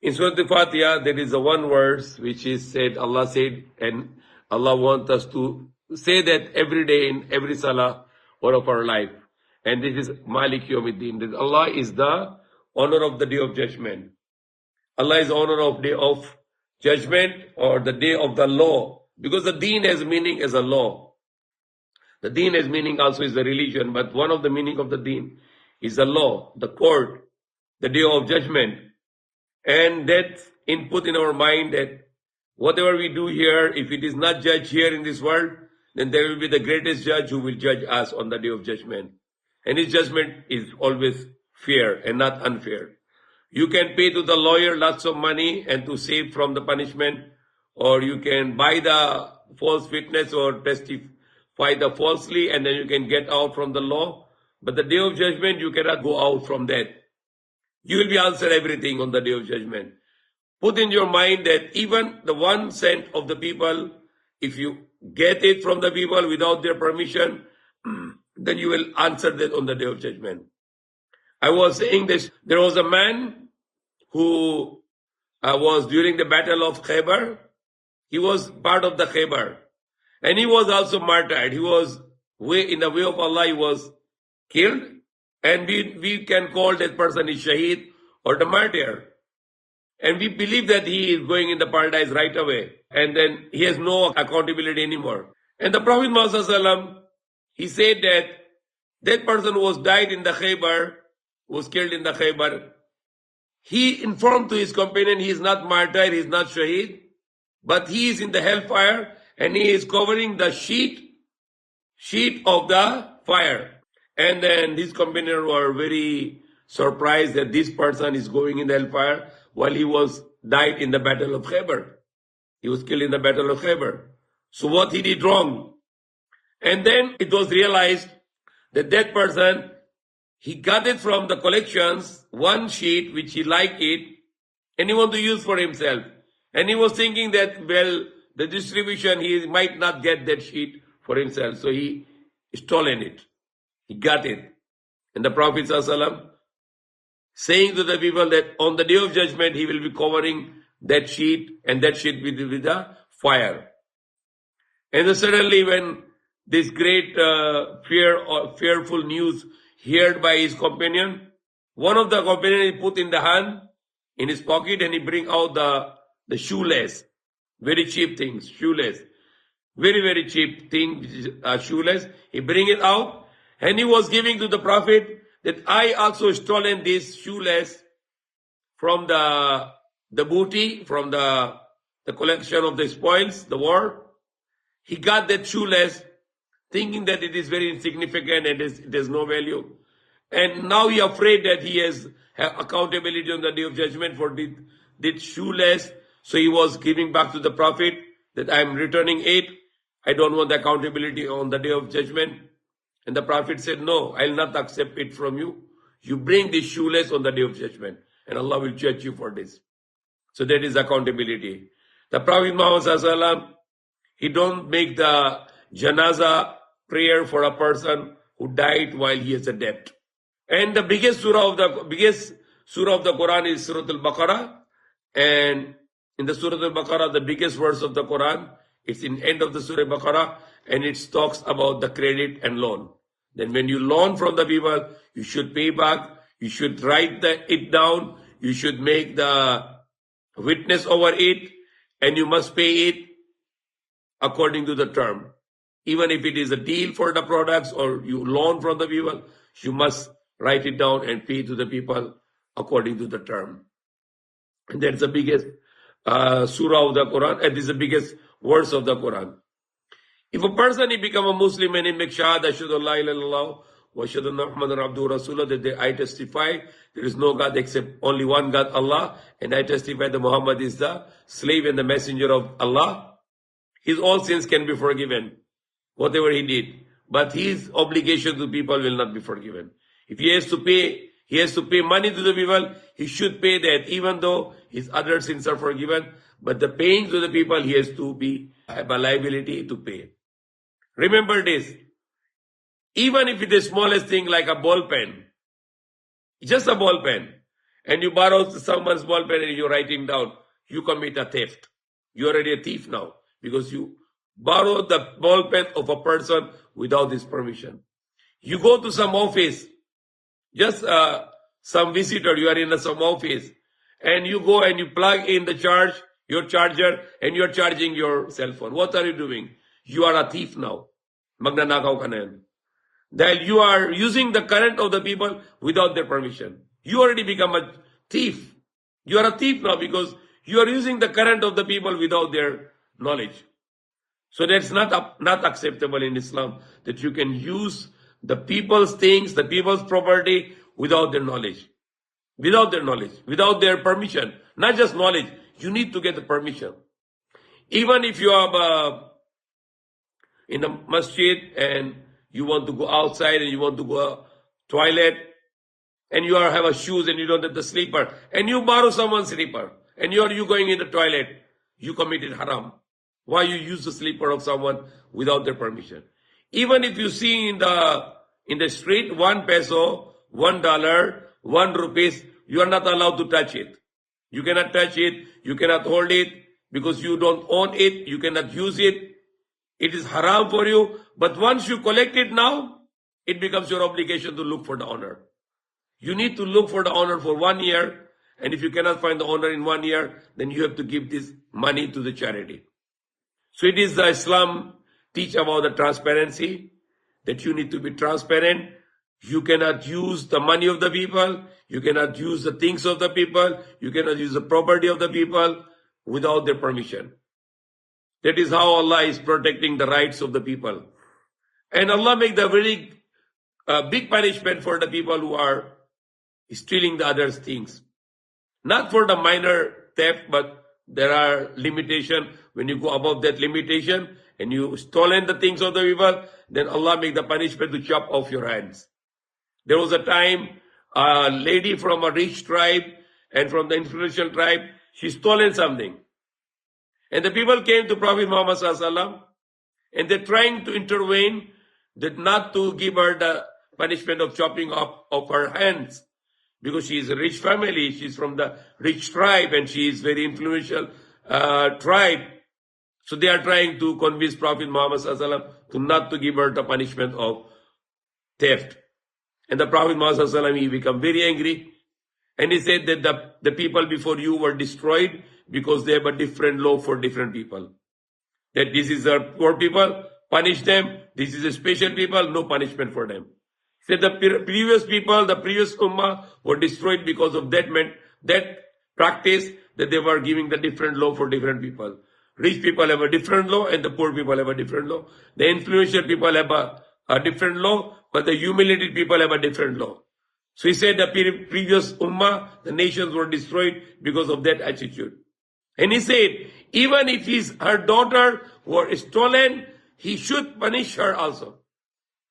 In Surah Al-Fatiha, there is a one verse which is said, Allah said, and Allah wants us to say that every day in every salah or of our life. And this is Malik Yawmiddin. That Allah is the honor of the day of judgment. Allah is the honor of day of judgment or the day of the law. Because the deen has meaning as a law. The deen has meaning also is the religion, but one of the meaning of the deen is the law, the court, the day of judgment. And that input in our mind that whatever we do here, if it is not judged here in this world, then there will be the greatest judge who will judge us on the day of judgment. And his judgment is always fair and not unfair. You can pay to the lawyer lots of money and to save from the punishment, or you can buy the false witness or testify the falsely, and then you can get out from the law. But the day of judgment, you cannot go out from that. You will be answered everything on the day of judgment. Put in your mind that even the 1 cent of the people, if you get it from the people without their permission, then you will answer that on the day of judgment. I was saying this, there was a man who was during the Battle of Khabar. He was part of the Khabar. And he was also martyred. He was in the way of Allah, he was killed. And we can call that person is Shaheed or the martyr. And we believe that he is going in the paradise right away. And then he has no accountability anymore. And the Prophet Muhammad, he said that that person who was died in the Khaybar, was killed in the Khaybar, he informed to his companion he is not martyr, he is not Shaheed, but he is in the hellfire and he is covering the sheet of the fire. And then his companions were very surprised that this person is going in the hellfire while he was died in the Battle of Khabar. He was killed in the Battle of Khabar. So what he did wrong? And then it was realized that that person, he got it from the collections, one sheet which he liked it, and he wanted to use for himself. And he was thinking that, well, the distribution, he might not get that sheet for himself. So he stolen it. He got it. And the Prophet ﷺ saying to the people that on the day of judgment, he will be covering that sheet and that sheet with the fire. And then suddenly when this great fearful news heard by his companion, one of the companions he put in the hand, in his pocket, and he bring out the shoelace. Very cheap things, shoelace. Very, very cheap thing, shoelace. He bring it out. And he was giving to the Prophet that I also stolen this shoelace from the booty, from the collection of the spoils, the war. He got that shoelace thinking that it is very insignificant and it has no value. And now he is afraid that he has accountability on the day of judgment for this shoelace. So he was giving back to the Prophet that I am returning it. I don't want the accountability on the day of judgment. And the Prophet said, no, I'll not accept it from you. You bring this shoelace on the day of judgment, and Allah will judge you for this. So that is accountability. The Prophet Muhammad, he don't make the janaza prayer for a person who died while he has a debt. And the biggest surah of the Quran is Surah Al-Baqarah. And in the Surah Al-Baqarah, the biggest verse of the Quran, it's in end of the Surah Al-Baqarah, and it talks about the credit and loan. Then when you loan from the people, you should pay back, you should write it down, you should make the witness over it, and you must pay it according to the term. Even if it is a deal for the products or you loan from the people, you must write it down and pay to the people according to the term. And that's the biggest surah of the Quran, and this is the biggest verse of the Quran. If a person, he become a Muslim and he makes shahada, ashhadu an la ilaha illallah wa ashhadu anna Muhammadan abduhu rasulullah, that I testify there is no God except only one God, Allah, and I testify that Muhammad is the slave and the messenger of Allah. His all sins can be forgiven, whatever he did. But his obligation to people will not be forgiven. If he has to pay money to the people, he should pay that, even though his other sins are forgiven. But the paying to the people, he has to have a liability to pay. Remember this, even if it is the smallest thing like a ball pen, just a ball pen, and you borrow someone's ball pen and you're writing down, you commit a theft. You're already a thief now because you borrow the ball pen of a person without his permission. You go to some office, just some visitor, you are in some office, and you go and you plug in your charger, and you're charging your cell phone. What are you doing? You are a thief now. Magnanakaw ka na yan. That you are using the current of the people without their permission. You already become a thief. You are a thief now because you are using the current of the people without their knowledge. So that's not acceptable in Islam, that you can use the people's things, the people's property without their knowledge. Without their permission. Not just knowledge, you need to get the permission. Even if you have in a masjid and you want to go outside and you want to go toilet, and you have a shoes and you don't have the slipper, and you borrow someone's slipper, and you going in the toilet, you committed haram. Why you use the slipper of someone without their permission? Even if you see in the street, 1 peso, $1, 1 rupees, you are not allowed to touch it. You cannot touch it, you cannot hold it, because you don't own it, you cannot use it. It is haram for you, but once you collect it now, it becomes your obligation to look for the owner. You need to look for the owner for 1 year, and if you cannot find the owner in 1 year, then you have to give this money to the charity. So it is the Islam teach about the transparency, that you need to be transparent. You cannot use the money of the people, you cannot use the things of the people, you cannot use the property of the people without their permission. That is how Allah is protecting the rights of the people. And Allah make the very big punishment for the people who are stealing the others' things. Not for the minor theft, but there are limitations. When you go above that limitation and you stolen the things of the people, then Allah make the punishment to chop off your hands. There was a time a lady from a rich tribe and from the influential tribe, she stolen something. And the people came to Prophet Muhammad Sallallahu, and they're trying to intervene, that not to give her the punishment of chopping off of her hands, because she is a rich family, she's from the rich tribe, and she is very influential tribe. So they are trying to convince Prophet Muhammad Sallallahu to not to give her the punishment of theft. And the Prophet Muhammad Sallallahu, he became very angry, and he said that the people before you were destroyed because they have a different law for different people. That this is the poor people, punish them. This is a special people, no punishment for them. He said the previous people, the previous ummah were destroyed because of that practice, that they were giving the different law for different people. Rich people have a different law and the poor people have a different law. The influential people have a different law, but the humiliated people have a different law. So he said the previous ummah, the nations were destroyed because of that attitude. And he said, even if her daughter were stolen, he should punish her also.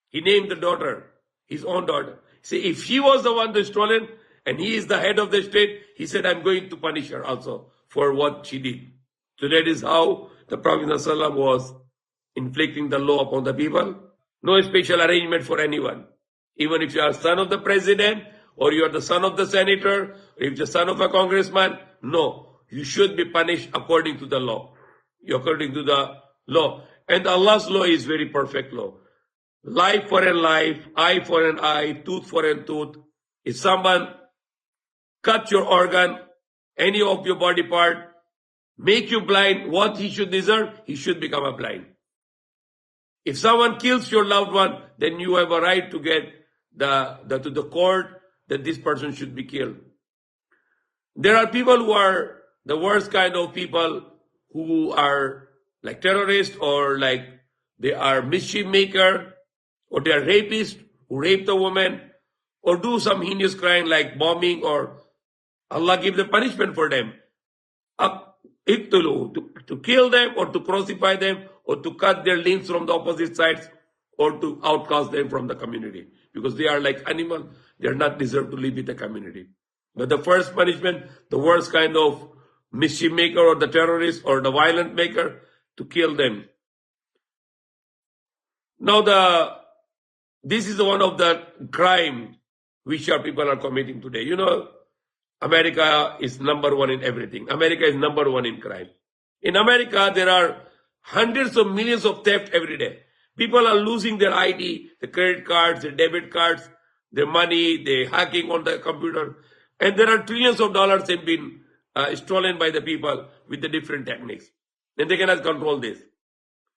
He named the daughter, his own daughter. See, if she was the one that stolen, and he is the head of the state, he said, I'm going to punish her also for what she did. So that is how the Prophet ﷺ was inflicting the law upon the people. No special arrangement for anyone. Even if you are son of the president, or you are the son of the senator, or if you're the son of a congressman, no. You should be punished according to the law. According to the law. And Allah's law is very perfect law. Life for a life, eye for an eye, tooth for a tooth. If someone cut your organ, any of your body part, make you blind, what he should deserve, he should become a blind. If someone kills your loved one, then you have a right to get to the court that this person should be killed. There are people who are the worst kind of people, who are like terrorists, or like they are mischief maker, or they are rapists who rape the woman, or do some heinous crime like bombing, or Allah give the punishment for them. To kill them, or to crucify them, or to cut their limbs from the opposite sides, or to outcast them from the community. Because they are like animals, they are not deserved to live with the community. But the first punishment, the worst kind of mischief maker, or the terrorist, or the violent maker, to kill them. Now this is one of the crime which our people are committing today. You know, America is number one in everything. America is number one in crime. In America, there are hundreds of millions of theft every day. People are losing their ID, the credit cards, their debit cards, their money, they're hacking on the computer. And there are trillions of dollars have been stolen by the people with the different techniques. And they cannot control this.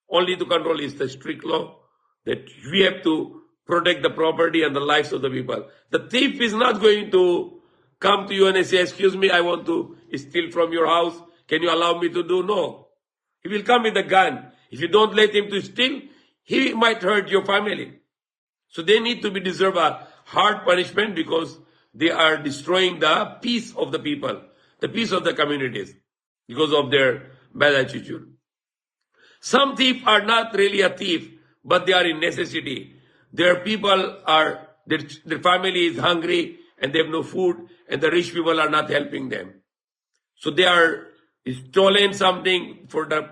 Only to control is the strict law that we have to protect the property and the lives of the people. The thief is not going to come to you and say, excuse me, I want to steal from your house. Can you allow me to do? No. He will come with a gun. If you don't let him to steal, he might hurt your family. So they need to be deserve a hard punishment because they are destroying the peace of the people, the peace of the communities because of their bad attitude. Some thieves are not really a thief, but they are in necessity. Their people are, their family is hungry and they have no food and the rich people are not helping them. So they are stolen something for the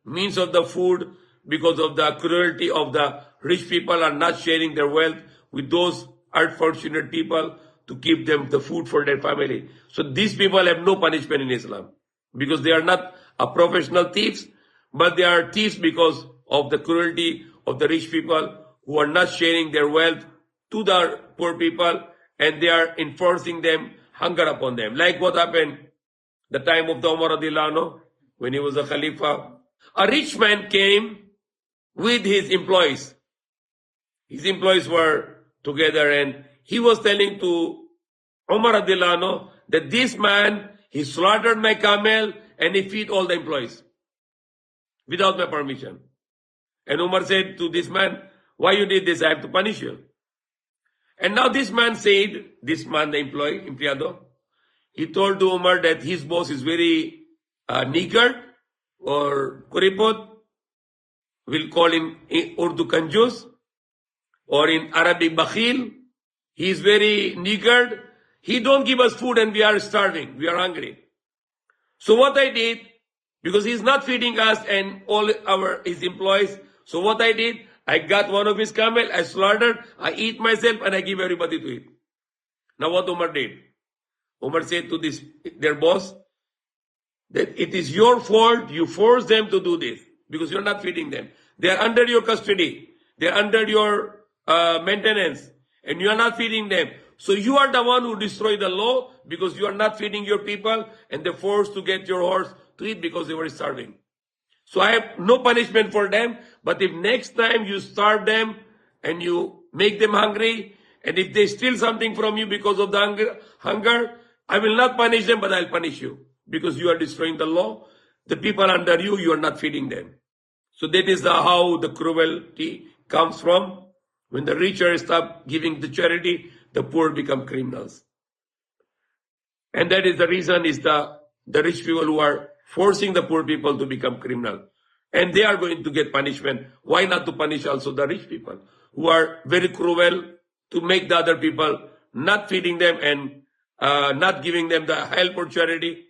means of the food because of the cruelty of the rich people are not sharing their wealth with those unfortunate people to give them the food for their family. So these people have no punishment in Islam because they are not a professional thieves, but they are thieves because of the cruelty of the rich people who are not sharing their wealth to the poor people and they are enforcing them hunger upon them. Like what happened the time of the Umar radiallahu anhu, when he was a Khalifa. A rich man came with his employees. His employees were together and he was telling to Umar radiallahu anhu that this man, he slaughtered my camel and he feed all the employees without my permission. And Umar said to this man, why you did this? I have to punish you. And now this man said, this man, the employee, empleado, he told to Umar that his boss is very niggard or kuripot. We'll call him in Urdu kanjus or in Arabic bakhil. He is very niggard. He don't give us food and we are starving. We are hungry. So what I did, because he's not feeding us and all his employees. So what I did, I got one of his camel, I slaughtered, I eat myself and I give everybody to eat. Now what Umar did? Umar said to their boss, that it is your fault, you force them to do this because you're not feeding them. They are under your custody. They are under your maintenance and you are not feeding them. So you are the one who destroyed the law because you are not feeding your people and they're forced to get your horse to eat because they were starving. So I have no punishment for them, but if next time you starve them and you make them hungry, and if they steal something from you because of the hunger, I will not punish them, but I'll punish you because you are destroying the law. The people under you, you are not feeding them. So that is how the cruelty comes from. When the richer stop giving the charity, the poor become criminals. And that is the reason is the rich people who are forcing the poor people to become criminal. And they are going to get punishment. Why not to punish also the rich people who are very cruel to make the other people not feeding them and not giving them the help or charity.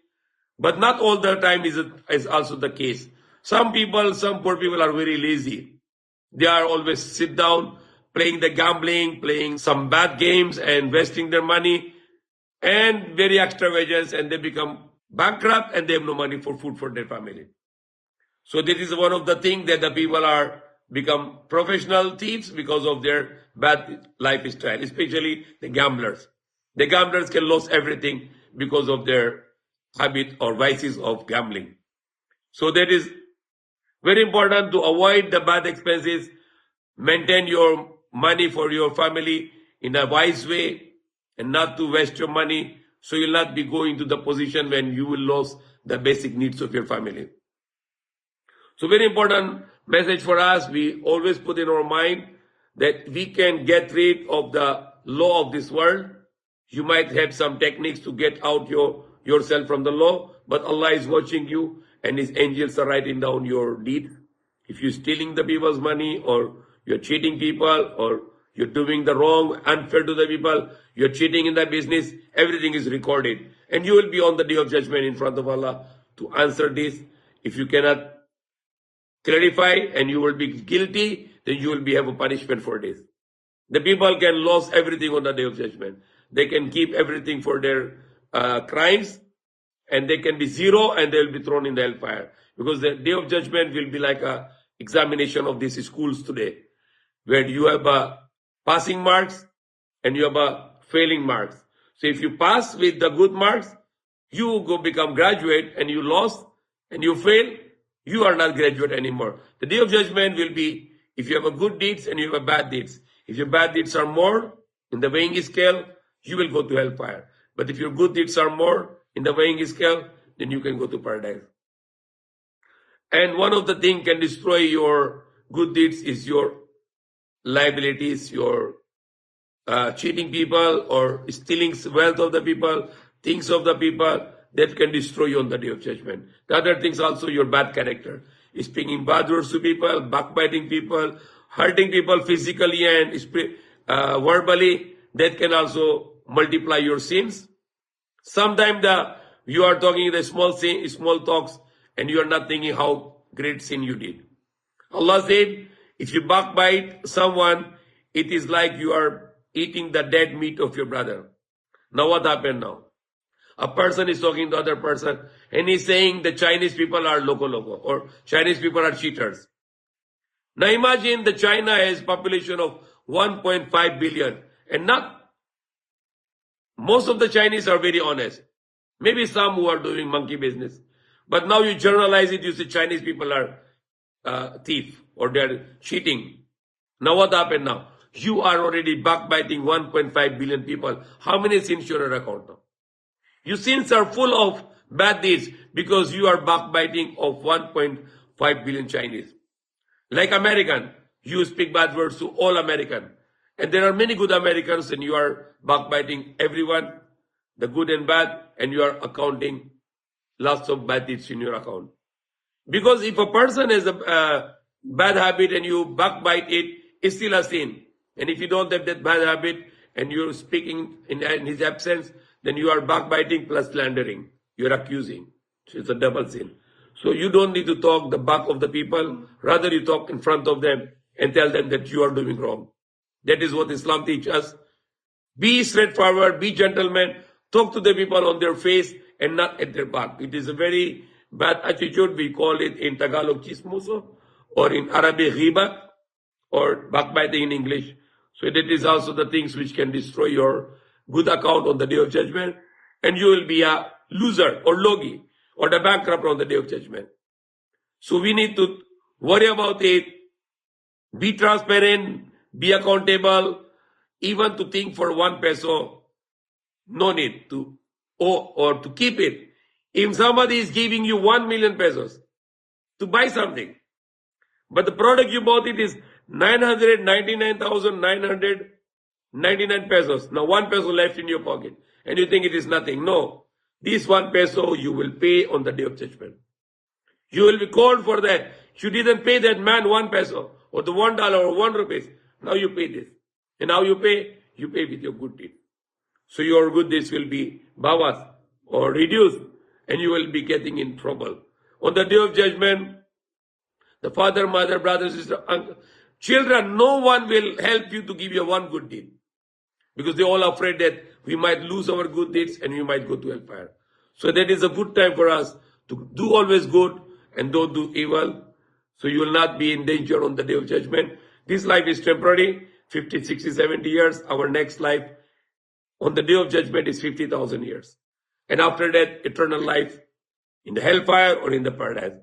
But not all the time is also the case. Some people, some poor people are very lazy. They are always sit down, playing the gambling, playing some bad games and wasting their money and very extravagant and they become bankrupt and they have no money for food for their family. So this is one of the things that the people are become professional thieves because of their bad lifestyle, especially the gamblers. The gamblers can lose everything because of their habit or vices of gambling. So that is very important to avoid the bad expenses, maintain your money for your family in a wise way and not to waste your money so you'll not be going to the position when you will lose the basic needs of your family. So very important message for us. We always put in our mind that we can get rid of the law of this world. You might have some techniques to get out yourself from the law, but Allah is watching you and His angels are writing down your deeds. If you're stealing the people's money or you're cheating people or you're doing the wrong, unfair to the people, you're cheating in the business, everything is recorded. And you will be on the day of judgment in front of Allah to answer this. If you cannot clarify and you will be guilty, then you will have a punishment for this. The people can lose everything on the day of judgment. They can keep everything for their crimes, and they can be zero, and they will be thrown in the hellfire. Because the day of judgment will be like a examination of these schools today, where you have passing marks and you have failing marks. So if you pass with the good marks, you go become graduate, and you lost and you fail, you are not graduate anymore. The day of judgment will be if you have a good deeds and you have a bad deeds. If your bad deeds are more in the weighing scale, you will go to hellfire. But if your good deeds are more in the weighing scale, then you can go to paradise. And one of the things can destroy your good deeds is your liabilities, your cheating people or stealing wealth of the people, things of the people, that can destroy you on the day of judgment. The other things also, your bad character, speaking bad words to people, backbiting people, hurting people physically and verbally, that can also multiply your sins. Sometimes you are talking the small talks, and you are not thinking how great sin you did. Allah said, if you backbite someone, it is like you are eating the dead meat of your brother. Now what happened now? A person is talking to other person, and he's saying the Chinese people are loco, or Chinese people are cheaters. Now imagine the China has population of 1.5 billion, and not most of the Chinese are very honest. Maybe some who are doing monkey business. But now you generalize it, you say Chinese people are thief or they are cheating. Now what happened now? You are already backbiting 1.5 billion people. How many sins your account now? Your sins are full of bad deeds because you are backbiting of 1.5 billion Chinese. Like American, you speak bad words to all American. And there are many good Americans, and you are backbiting everyone, the good and bad, and you are accounting lots of bad deeds in your account. Because if a person has a bad habit and you backbite it, it's still a sin. And if you don't have that bad habit and you're speaking in his absence, then you are backbiting plus slandering. You're accusing. So it's a double sin. So you don't need to talk the back of the people. Rather, you talk in front of them and tell them that you are doing wrong. That is what Islam teaches us. Be straightforward, be gentlemen, talk to the people on their face and not at their back. It is a very bad attitude. We call it in Tagalog chismoso, or in Arabic ghiba, or backbiting in English. So that is also the things which can destroy your good account on the day of judgment, and you will be a loser or logi or the bankrupt on the day of judgment. So we need to worry about it, be transparent, be accountable, even to think for 1 peso, no need to owe or to keep it. If somebody is giving you 1 million pesos to buy something, but the product you bought it is 999,999 pesos. Now 1 peso left in your pocket, and you think it is nothing. No, this 1 peso you will pay on the day of judgment. You will be called for that. You didn't pay that man 1 peso or the $1 or 1 rupees. Now you pay this. And how you pay? You pay with your good deed. So your good deeds will be bawas or reduced, and you will be getting in trouble. On the day of judgment, the father, mother, brother, sister, uncle, children, no one will help you to give you one good deed. Because they're all afraid that we might lose our good deeds and we might go to hellfire. So that is a good time for us to do always good and don't do evil. So you will not be in danger on the day of judgment. This life is temporary, 50, 60, 70 years. Our next life on the day of judgment is 50,000 years. And after that, eternal life in the hellfire or in the paradise.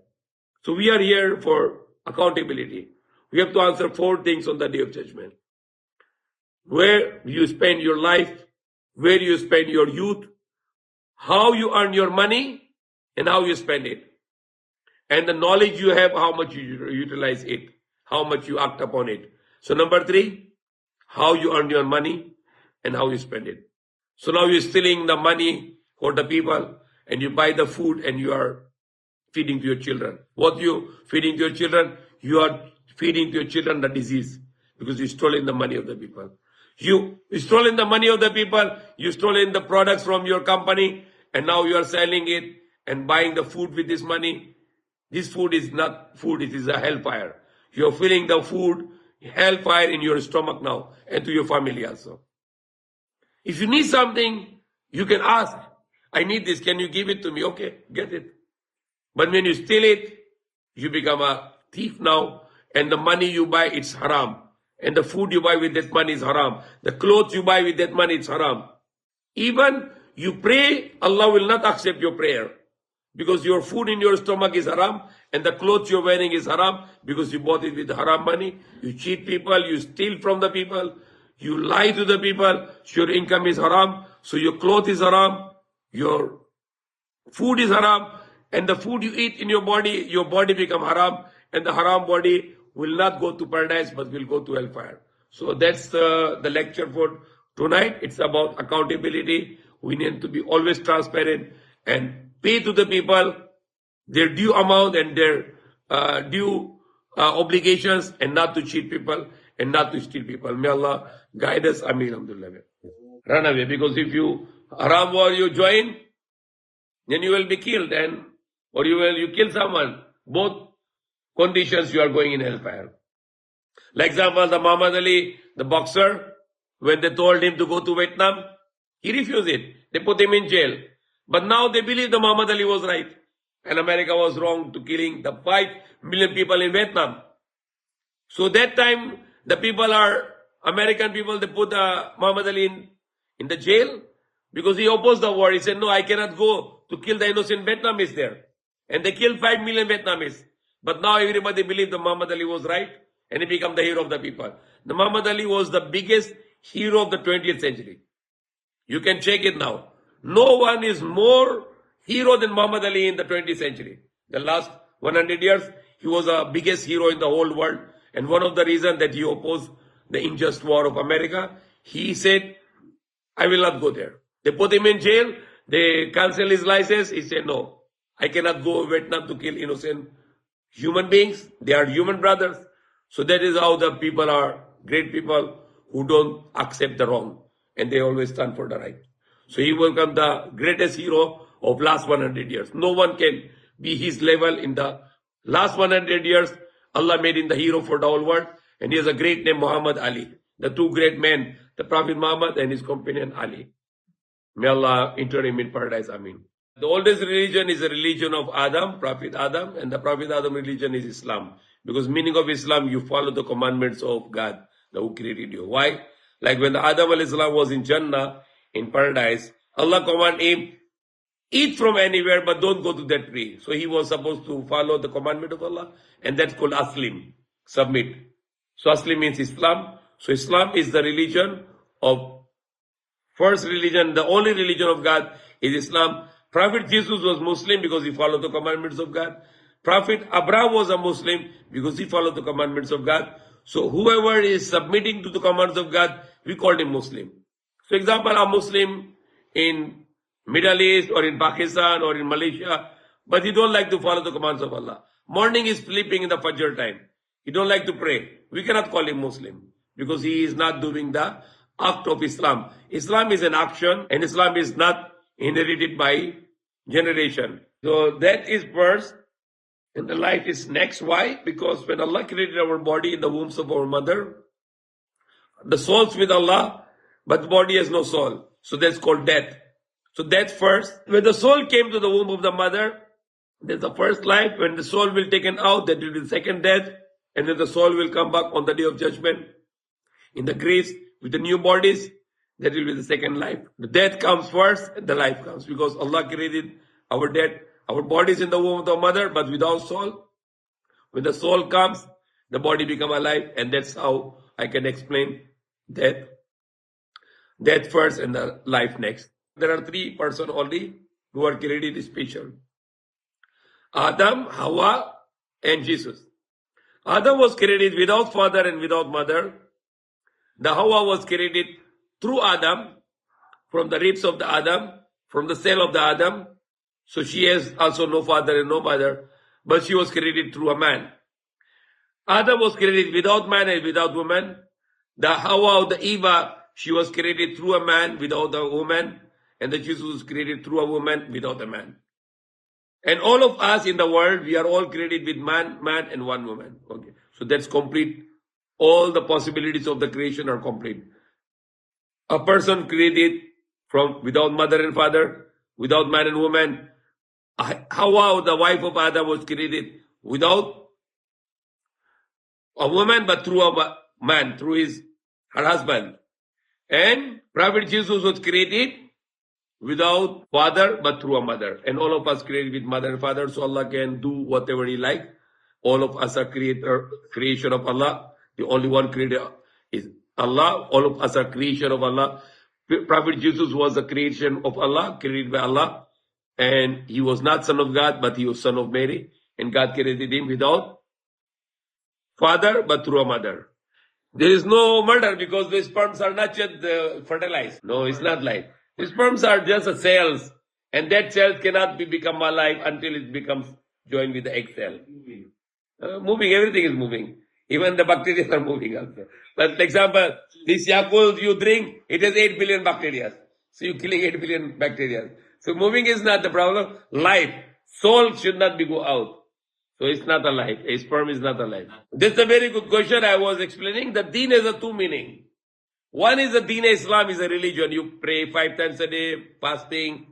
So we are here for accountability. We have to answer 4 things on the day of judgment. Where you spend your life, where you spend your youth, how you earn your money, and how you spend it. And the knowledge you have, how much you utilize it, how much you act upon it. So number 3, how you earn your money and how you spend it. So now you're stealing the money for the people, and you buy the food and you are feeding to your children. What you feeding to your children? You are feeding to your children the disease, because you stolen the money of the people. You stolen the money of the people, you stolen the products from your company, and now you are selling it and buying the food with this money. This food is not food, it is a hellfire. You are filling the food, hellfire in your stomach now, and to your family also. If you need something, you can ask. I need this. Can you give it to me? Okay, get it. But when you steal it, you become a thief now. And the money you buy, it's haram. And the food you buy with that money is haram. The clothes you buy with that money, it's haram. Even you pray, Allah will not accept your prayer. Because your food in your stomach is haram. And the clothes you're wearing is haram. Because you bought it with haram money. You cheat people. You steal from the people. You lie to the people. So your income is haram. So your clothes is haram. Your food is haram. And the food you eat in your body become haram. And the haram body will not go to paradise, but will go to hellfire. So that's the lecture for tonight. It's about accountability. We need to be always transparent and pay to the people their due amount and their due obligations, and not to cheat people and not to steal people. May Allah guide us. Ameen. Alhamdulillah. Run away, because if you haram war you join, then you will be killed, or you kill someone. Both conditions you are going in hellfire. Like example, the Muhammad Ali, the boxer, when they told him to go to Vietnam, he refused it. They put him in jail. But now they believe the Muhammad Ali was right. And America was wrong to killing the 5 million people in Vietnam. So that time, the people American people, they put Muhammad Ali in the jail because he opposed the war. He said, no, I cannot go to kill the innocent Vietnamese there. And they killed 5 million Vietnamese. But now everybody believes the Muhammad Ali was right, and he became the hero of the people. The Muhammad Ali was the biggest hero of the 20th century. You can check it now. No one is more hero than Muhammad Ali in the 20th century. The last 100 years, he was the biggest hero in the whole world. And one of the reasons that he opposed the unjust war of America, he said, I will not go there. They put him in jail. They canceled his license. He said, no, I cannot go to Vietnam to kill innocent human beings. They are human brothers. So that is how the people are great people who don't accept the wrong. And they always stand for the right. So he will become the greatest hero of last 100 years. No one can be his level in the last 100 years. Allah made him the hero for the whole world. And he has a great name, Muhammad Ali. The two great men, the Prophet Muhammad and his companion Ali. May Allah enter him in paradise. Ameen. The oldest religion is the religion of Adam, Prophet Adam, and the Prophet Adam religion is Islam. Because meaning of Islam, you follow the commandments of God, the who created you. Why? Like when Adam alayhi salam was in Jannah, in paradise, Allah commanded him, eat from anywhere, but don't go to that tree. So he was supposed to follow the commandment of Allah, and that's called Aslim, submit. So Aslim means Islam. So Islam is the religion of, first religion, the only religion of God is Islam. Prophet Jesus was Muslim because he followed the commandments of God. Prophet Abraham was a Muslim because he followed the commandments of God. So whoever is submitting to the commands of God, we call him Muslim. So example, a Muslim in Middle East or in Pakistan or in Malaysia, but he don't like to follow the commands of Allah. Morning is sleeping in the Fajr time. He don't like to pray. We cannot call him Muslim because he is not doing the act of Islam. Islam is an action, and Islam is not inherited by generation. So that is first, and the life is next. Why? Because when Allah created our body in the wombs of our mother, the soul's with Allah, but the body has no soul. So that's called death. So that's first. When the soul came to the womb of the mother, there's the first life. When the soul will be taken out, that will be the second death. And then the soul will come back on the day of judgment in the graves with the new bodies. That will be the second life. The death comes first, and the life comes. Because Allah created our death, our bodies in the womb of the mother, but without soul. When the soul comes, the body become alive. And that's how I can explain death. Death first and the life next. There are 3 persons only who are created special. Adam, Hawa, and Jesus. Adam was created without father and without mother. The Hawa was created through Adam, from the ribs of the Adam, from the cell of the Adam. So she has also no father and no mother, but she was created through a man. Adam was created without man and without woman. The Hawa of the Eva, she was created through a man without a woman, and the Jesus was created through a woman without a man. And all of us in the world, we are all created with man, and one woman. Okay, so that's complete. All the possibilities of the creation are complete. A person created from without mother and father, without man and woman. Hawa, the wife of Adam, was created without a woman, but through a man, through her husband. And Prophet Jesus was created without father, but through a mother. And all of us created with mother and father, so Allah can do whatever He like. All of us are creation of Allah. The only one creator is Allah. All of us are creation of Allah. Prophet Jesus was a creation of Allah, created by Allah. And he was not son of God, but he was son of Mary. And God created him without father, but through a mother. There is no murder because the sperms are not yet fertilized. No, it's not like. The sperms are just a cells. And that cells cannot become alive until it becomes joined with the egg cell. Moving, everything is moving. Even the bacteria are moving also. But for example, this Yakult you drink, it has 8 billion bacteria. So you're killing 8 billion bacteria. So moving is not the problem. Life, soul should not be go out. So it's not alive. A sperm is not alive. This is a very good question. I was explaining that deen has a two meaning. One is the deen Islam is a religion. You pray 5 times a day, fasting,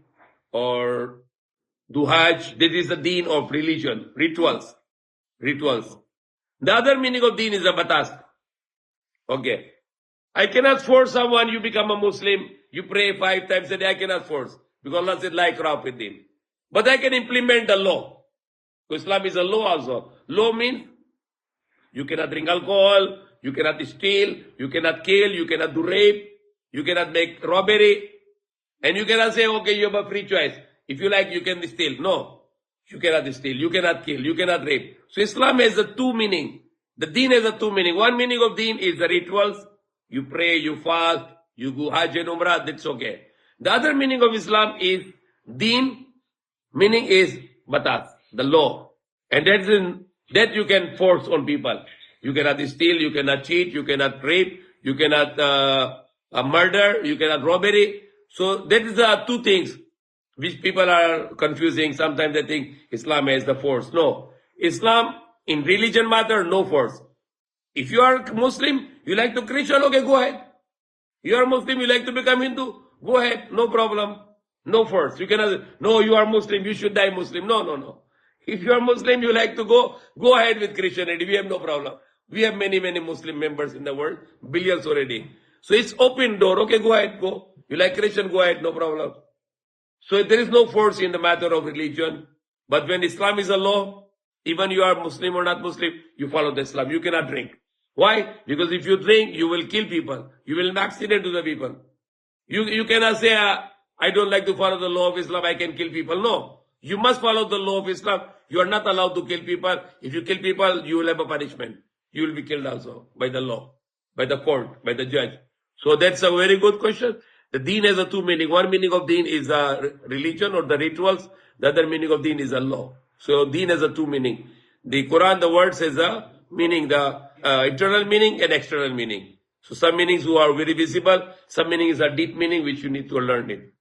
or do Hajj. This is the deen of religion, rituals. The other meaning of deen is a batas. Okay. I cannot force someone, you become a Muslim, you pray 5 times a day, I cannot force. Because Allah said, la ikrah fi din. But I can implement the law. So Islam is a law also. Law means you cannot drink alcohol, you cannot steal, you cannot kill, you cannot do rape, you cannot make robbery, and you cannot say, okay, you have a free choice. If you like, you can steal. No. You cannot steal, you cannot kill, you cannot rape. So Islam has a two meaning. The deen has a two meaning. One meaning of deen is the rituals. You pray, you fast, you go Hajj and Umrah, that's okay. The other meaning of Islam is deen, meaning is batas, the law. And that you can force on people. You cannot steal, you cannot cheat, you cannot rape, you cannot murder, you cannot robbery. So that is the two things which people are confusing. Sometimes they think Islam has the force. No. Islam, in religion matter, no force. If you are Muslim, you like to Christian, okay, go ahead. You are Muslim, you like to become Hindu, go ahead, no problem. No force. You cannot say, no, you are Muslim, you should die Muslim. No. If you are Muslim, you like to go ahead with Christianity. We have no problem. We have many Muslim members in the world, billions already. So it's open door. Okay, go ahead, go. You like Christian, go ahead, no problem. So there is no force in the matter of religion. But when Islam is a law, even you are Muslim or not Muslim, you follow the Islam. You cannot drink. Why? Because if you drink, you will kill people. You will make accident to the people. You cannot say, I don't like to follow the law of Islam, I can kill people. No. You must follow the law of Islam. You are not allowed to kill people. If you kill people, you will have a punishment. You will be killed also by the law, by the court, by the judge. So that's a very good question. The deen has a two meaning. One meaning of deen is religion or the rituals. The other meaning of deen is a law. So deen has a two meaning. The Quran, the word says a meaning, the internal meaning and external meaning. So some meanings who are very visible, some meanings are deep meaning which you need to learn it.